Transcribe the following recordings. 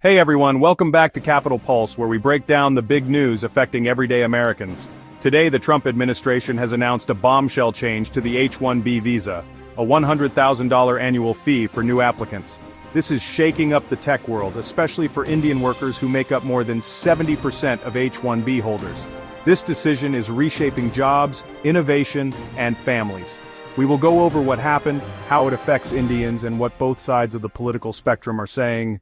Hey everyone, welcome back to Capital Pulse, where we break down the big news affecting everyday Americans. Today, the Trump administration has announced a bombshell change to the H1B visa, a $100,000 annual fee for new applicants. This is shaking up the tech world, especially for Indian workers who make up more than 70% of H1B holders. This decision is reshaping jobs, innovation, and families. We will go over what happened, how it affects Indians, and what both sides of the political spectrum are saying.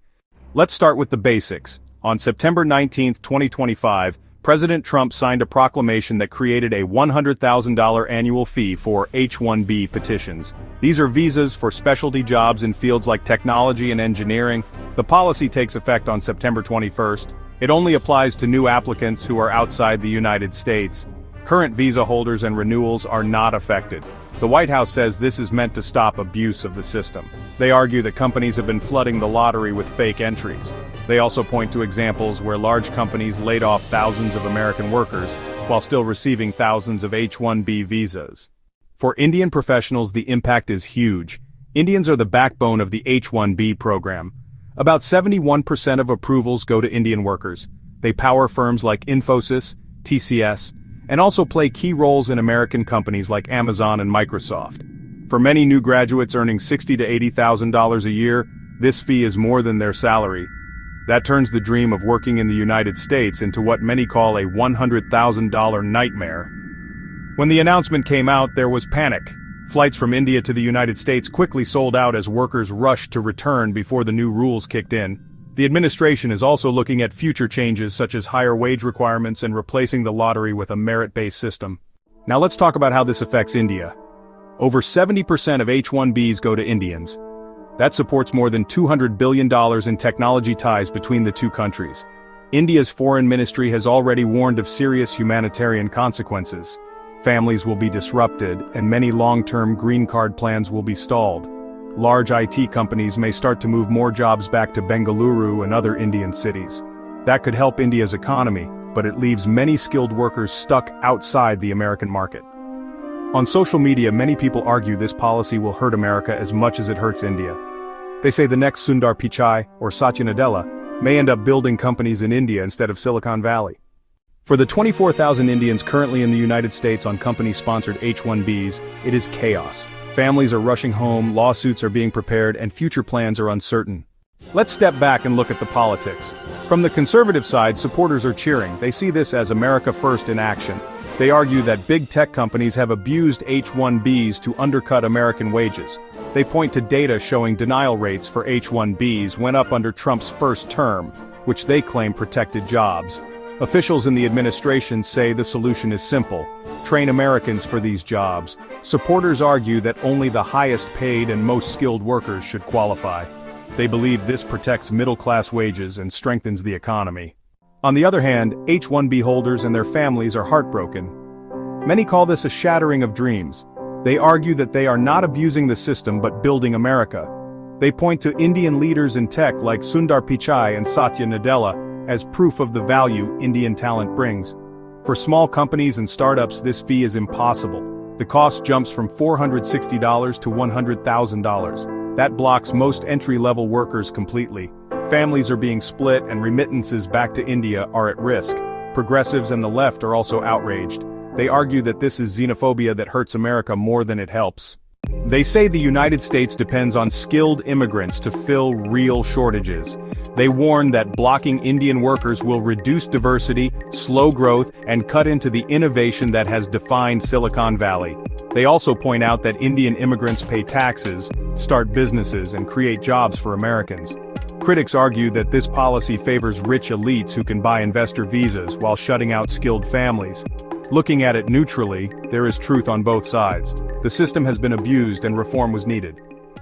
Let's start with the basics. On September 19, 2025, President Trump signed a proclamation that created a $100,000 annual fee for H1B petitions. These are visas for specialty jobs in fields like technology and engineering. The policy takes effect on September 21st. It only applies to new applicants who are outside the United States. Current visa holders and renewals are not affected. The White House says this is meant to stop abuse of the system. They argue that companies have been flooding the lottery with fake entries. They also point to examples where large companies laid off thousands of American workers while still receiving thousands of H-1B visas. For Indian professionals, the impact is huge. Indians are the backbone of the H-1B program. About 71% of approvals go to Indian workers. They power firms like Infosys, TCS, and also play key roles in American companies like Amazon and Microsoft. For many new graduates earning $60,000 to $80,000 a year, this fee is more than their salary. That turns the dream of working in the United States into what many call a $100,000 nightmare. When the announcement came out, there was panic. Flights from India to the United States quickly sold out as workers rushed to return before the new rules kicked in. The administration is also looking at future changes such as higher wage requirements and replacing the lottery with a merit-based system. Now let's talk about how this affects India. Over 70% of H-1Bs go to Indians. That supports more than $200 billion in technology ties between the two countries. India's foreign ministry has already warned of serious humanitarian consequences. Families will be disrupted, and many long-term green card plans will be stalled. Large IT companies may start to move more jobs back to Bengaluru and other Indian cities. That could help India's economy, but it leaves many skilled workers stuck outside the American market. On social media, many people argue this policy will hurt America as much as it hurts India. They say the next Sundar Pichai or Satya Nadella may end up building companies in India instead of Silicon Valley. For the 24,000 Indians currently in the United States on company-sponsored H-1Bs, it is chaos. Families are rushing home, lawsuits are being prepared, and future plans are uncertain. Let's step back and look at the politics. From the conservative side, supporters are cheering. They see this as America First in action. They argue that big tech companies have abused H-1Bs to undercut American wages. They point to data showing denial rates for H-1Bs went up under Trump's first term, which they claim protected jobs. Officials in the administration say the solution is simple: train Americans for these jobs. Supporters argue that only the highest paid and most skilled workers should qualify. They believe this protects middle-class wages and strengthens the economy. On the other hand, H-1B holders and their families are heartbroken. Many call this a shattering of dreams. They argue that they are not abusing the system but building America. They point to Indian leaders in tech like Sundar Pichai and Satya Nadella as proof of the value Indian talent brings. For small companies and startups, this fee is impossible. The cost jumps from $460 to $100,000. That blocks most entry-level workers completely. Families are being split and remittances back to India are at risk. Progressives and the left are also outraged. They argue that this is xenophobia that hurts America more than it helps. They say the United States depends on skilled immigrants to fill real shortages. They warn that blocking Indian workers will reduce diversity, slow growth, and cut into the innovation that has defined Silicon Valley. They also point out that Indian immigrants pay taxes, start businesses, and create jobs for Americans. Critics argue that this policy favors rich elites who can buy investor visas while shutting out skilled families. Looking at it neutrally, there is truth on both sides. The system has been abused and reform was needed.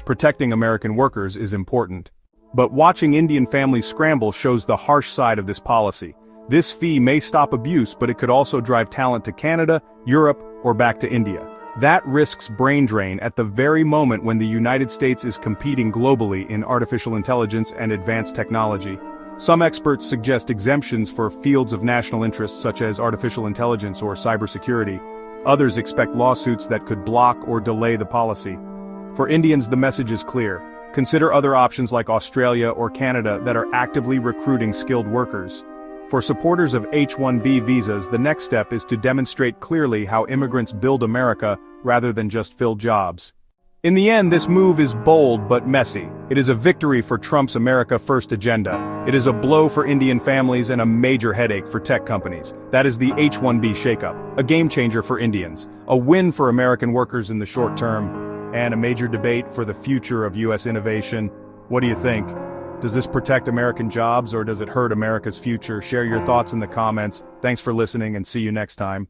Protecting American workers is important. But watching Indian families scramble shows the harsh side of this policy. This fee may stop abuse, but it could also drive talent to Canada, Europe, or back to India. That risks brain drain at the very moment when the United States is competing globally in artificial intelligence and advanced technology. Some experts suggest exemptions for fields of national interest such as artificial intelligence or cybersecurity. Others expect lawsuits that could block or delay the policy. For Indians, the message is clear. Consider other options like Australia or Canada that are actively recruiting skilled workers. For supporters of H-1B visas, the next step is to demonstrate clearly how immigrants build America rather than just fill jobs. In the end, this move is bold but messy. It is a victory for Trump's America First agenda. It is a blow for Indian families and a major headache for tech companies. That is the H-1B shakeup, a game changer for Indians, a win for American workers in the short term, and a major debate for the future of U.S. innovation. What do you think? Does this protect American jobs or does it hurt America's future? Share your thoughts in the comments. Thanks for listening and see you next time.